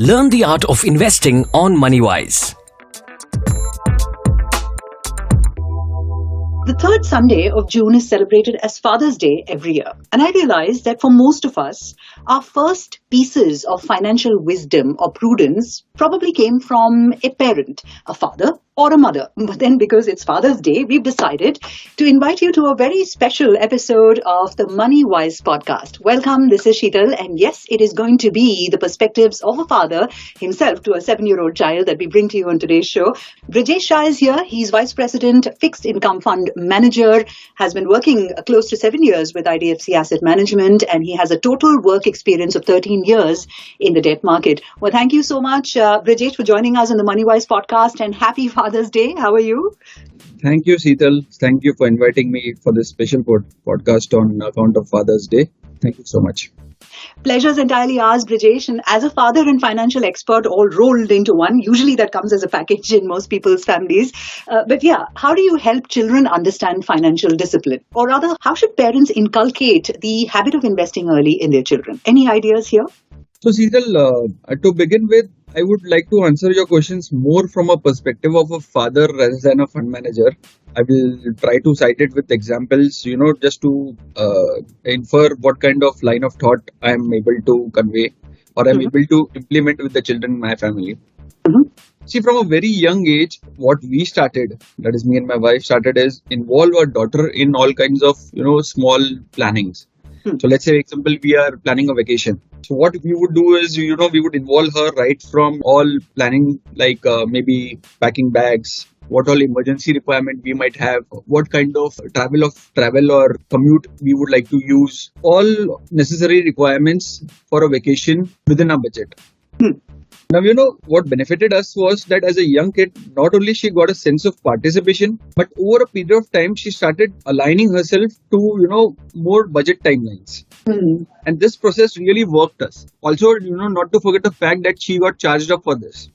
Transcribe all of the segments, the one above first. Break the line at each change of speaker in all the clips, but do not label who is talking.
Learn the art of investing on Moneywise.
The third Sunday of June is celebrated as Father's Day every year. And I realize that for most of us, our first pieces of financial wisdom or prudence probably came from a parent, a father or a mother. But then because it's Father's Day, we've decided to invite you to a very special episode of the Moneywise Podcast. Welcome, this is Sheetal, and yes, it is going to be the perspectives of a father himself to a 7-year-old child that we bring to you on today's show. Brijesh Shah is here. He's Vice President, Fixed Income Fund Manager, has been working close to 7 years with IDFC Asset Management, and he has a total work experience of 13 years in the debt market. Well, thank you so much, Brijesh, for joining us on the Moneywise Podcast, and happy Father's Day. How are you?
Thank you, Sheetal. Thank you for inviting me for this special podcast on account of Father's Day. Thank you so much.
Pleasure's entirely ours, Brijesh. And as a father and financial expert all rolled into one, usually that comes as a package in most people's families. But yeah, how do you help children understand financial discipline? Or rather, how should parents inculcate the habit of investing early in their children? Any ideas here?
So, Sheetal, to begin with, I would like to answer your questions more from a perspective of a father rather than a fund manager. I will try to cite it with examples, just to infer what kind of line of thought I am able to convey or I'm able to implement with the children in my family. See, from a very young age, what we started, that is me and my wife started, is involve our daughter in all kinds of, small plannings. So let's say, for example, we are planning a vacation. So what we would do is, we would involve her right from all planning, like maybe packing bags, what all emergency requirement we might have, what kind of travel or commute we would like to use, all necessary requirements for a vacation within our budget. Now, what benefited us was that as a young kid, not only she got a sense of participation, but over a period of time, she started aligning herself to, more budget timelines. And this process really worked us. Also, not to forget the fact that she got charged up for this.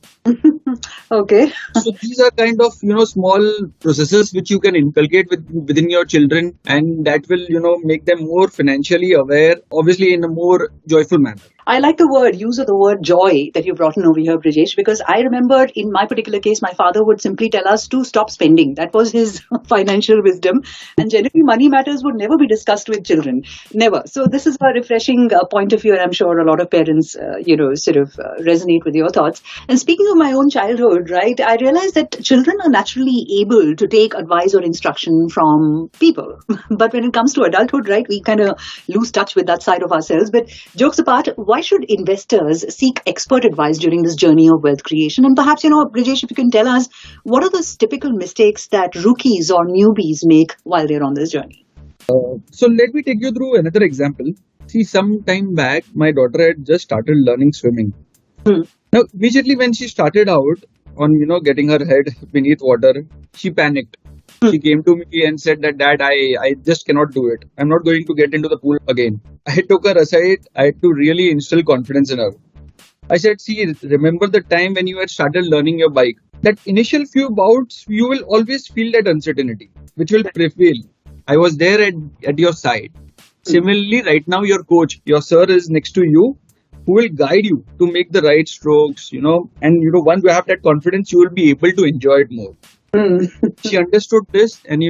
Okay.
So these are kind of, small processes which you can inculcate within your children, and that will, make them more financially aware, obviously in a more joyful manner.
I like the use of the word joy that you brought in over here, Brijesh, because I remember in my particular case, my father would simply tell us to stop spending. That was his financial wisdom. And generally, money matters would never be discussed with children. Never. So this is a refreshing point of view, and I'm sure a lot of parents, resonate with your thoughts. And speaking of my own childhood, right, I realized that children are naturally able to take advice or instruction from people. But when it comes to adulthood, right, we kind of lose touch with that side of ourselves. But jokes apart, why should investors seek expert advice during this journey of wealth creation? And perhaps, Brijesh, if you can tell us, what are the typical mistakes that rookies or newbies make while they're on this journey?
So let me take you through another example. See, some time back, my daughter had just started learning swimming. Now, immediately when she started out on, getting her head beneath water, she panicked. She came to me and said that, Dad, I just cannot do it. I'm not going to get into the pool again. I took her aside. I had to really instill confidence in her. I said, see, remember the time when you had started learning your bike? That initial few bouts, you will always feel that uncertainty, which will prevail. I was there at your side. Similarly, right now, your coach, your sir is next to you, who will guide you to make the right strokes, and, once you have that confidence, you will be able to enjoy it more. She understood this, and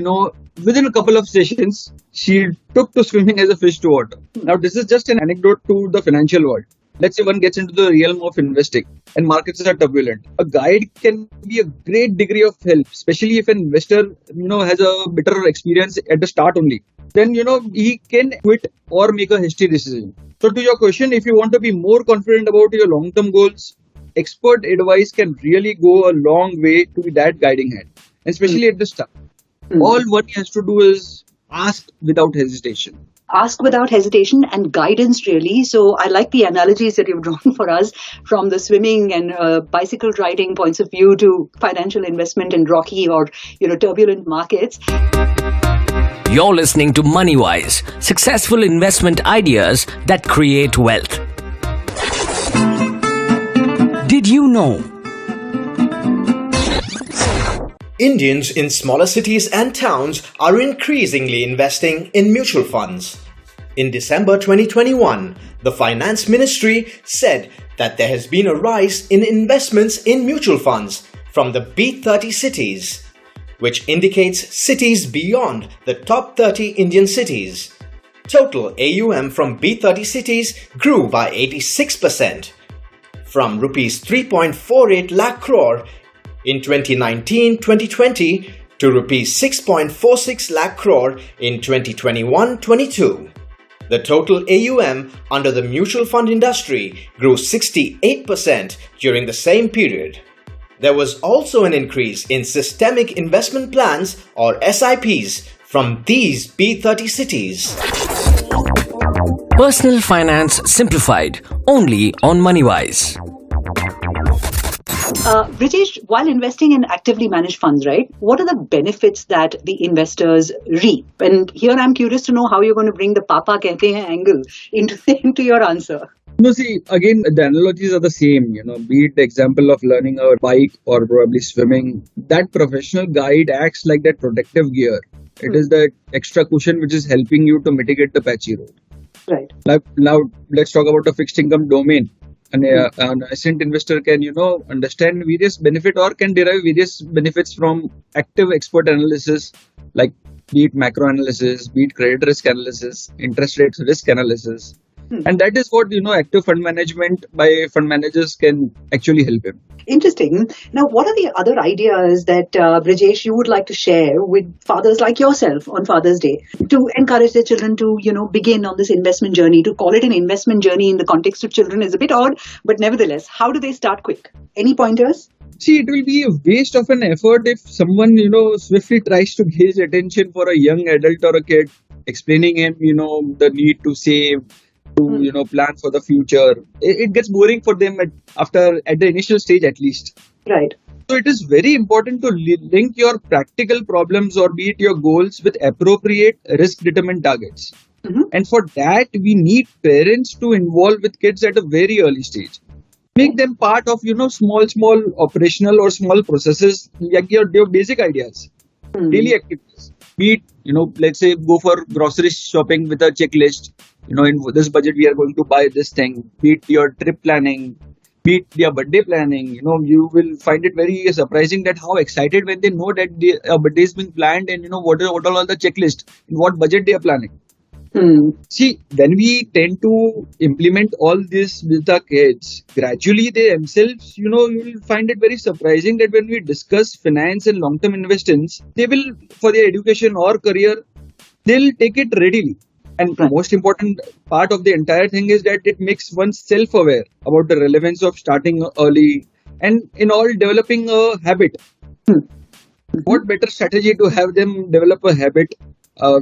within a couple of sessions, she took to swimming as a fish to water. Now, this is just an anecdote to the financial world. Let's say one gets into the realm of investing and markets are turbulent. A guide can be a great degree of help, especially if an investor, has a better experience at the start only. Then, he can quit or make a hasty decision. So to your question, if you want to be more confident about your long-term goals, expert advice can really go a long way to be that guiding hand, especially at the start. All one has to do is ask without hesitation.
Ask without hesitation and guidance, really. So I like the analogies that you've drawn for us from the swimming and bicycle riding points of view to financial investment in rocky or turbulent markets.
You're listening to Moneywise, successful investment ideas that create wealth. Did you know?
Indians in smaller cities and towns are increasingly investing in mutual funds. In December 2021, the Finance Ministry said that there has been a rise in investments in mutual funds from the B30 cities, which indicates cities beyond the top 30 Indian cities. Total AUM from B30 cities grew by 86%, from Rs 3.48 lakh crore in 2019-2020 to Rs 6.46 lakh crore in 2021-22. The total AUM under the mutual fund industry grew 68% during the same period. There was also an increase in systemic investment plans or SIPs from these B30 cities.
Personal finance simplified only on Moneywise.
Brijesh, while investing in actively managed funds, right, what are the benefits that the investors reap? And here I'm curious to know how you're going to bring the Papa Kehte Hain angle into your answer.
No, see, again, the analogies are the same, be it the example of learning a bike or probably swimming. That professional guide acts like that protective gear. It is the extra cushion which is helping you to mitigate the patchy road.
Right.
Now, let's talk about the fixed income domain. An ascent investor can, understand various benefit or can derive various benefits from active expert analysis, like be it macro analysis, be it credit risk analysis, interest rate risk analysis. And that is what, active fund management by fund managers can actually help him.
Interesting. Now, what are the other ideas that, Brijesh, you would like to share with fathers like yourself on Father's Day to encourage their children to, begin on this investment journey? To call it an investment journey in the context of children is a bit odd, but nevertheless, how do they start quick? Any pointers?
See, it will be a waste of an effort if someone, swiftly tries to gauge attention for a young adult or a kid, explaining him, the need to save, to plan for the future. It gets boring for them at the initial stage at least.
Right.
So it is very important to link your practical problems or be it your goals with appropriate risk determined targets. And for that we need parents to involve with kids at a very early stage. Make them part of small operational or small processes, like your basic ideas, daily activities. Be it let's say go for grocery shopping with a checklist. In this budget, we are going to buy this thing. Be it your trip planning, be it your birthday planning. You will find it very surprising that how excited when they know that a birthday is being planned and what are all the checklist, in what budget they are planning. See, when we tend to implement all this with our kids, gradually they themselves, you will find it very surprising that when we discuss finance and long-term investments, they will, for their education or career, they'll take it readily. And the most important part of the entire thing is that it makes one self-aware about the relevance of starting early and in all developing a habit. What better strategy to have them develop a habit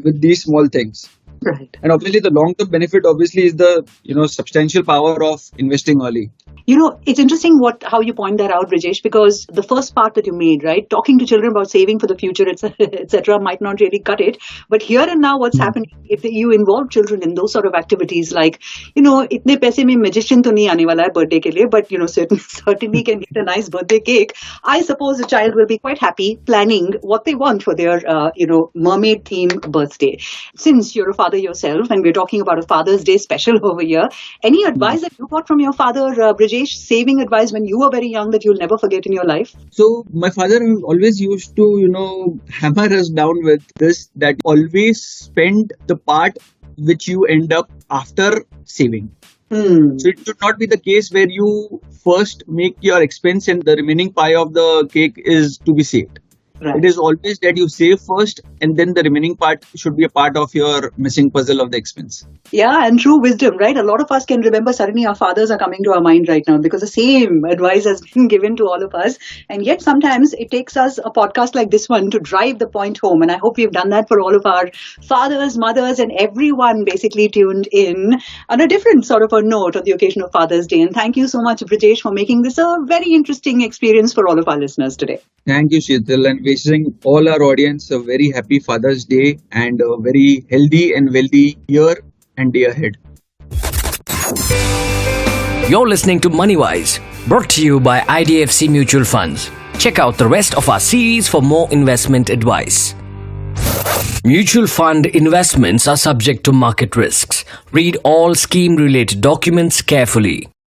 with these small things?
Right.
And obviously the long-term benefit obviously is the substantial power of investing early.
It's interesting how you point that out, Brijesh, because the first part that you made, right, talking to children about saving for the future, etc., might not really cut it. But here and now, what's happening, if you involve children in those sort of activities, like, itne paise mein magician to nahi aane wala hai birthday ke liye, but, certainly can get a nice birthday cake. I suppose the child will be quite happy planning what they want for their, mermaid theme birthday. Since you're a father yourself, and we're talking about a Father's Day special over here, any advice that you got from your father, Brijesh, saving advice when you were very young that you'll never forget in your life?
So my father always used to, hammer us down with this, that always spend the part which you end up after saving. So it should not be the case where you first make your expense and the remaining pie of the cake is to be saved. Right. It is always that you save first and then the remaining part should be a part of your missing puzzle of the expense.
Yeah, and true wisdom, right? A lot of us can remember suddenly our fathers are coming to our mind right now because the same advice has been given to all of us. And yet sometimes it takes us a podcast like this one to drive the point home. And I hope we've done that for all of our fathers, mothers, and everyone basically tuned in on a different sort of a note on the occasion of Father's Day. And thank you so much, Brijesh, for making this a very interesting experience for all of our listeners today.
Thank you, Sheetal, and wishing all our audience a very happy Father's Day and a very healthy and wealthy year and day ahead.
You're listening to Moneywise, brought to you by IDFC Mutual Funds. Check out the rest of our series for more investment advice. Mutual fund investments are subject to market risks. Read all scheme-related documents carefully.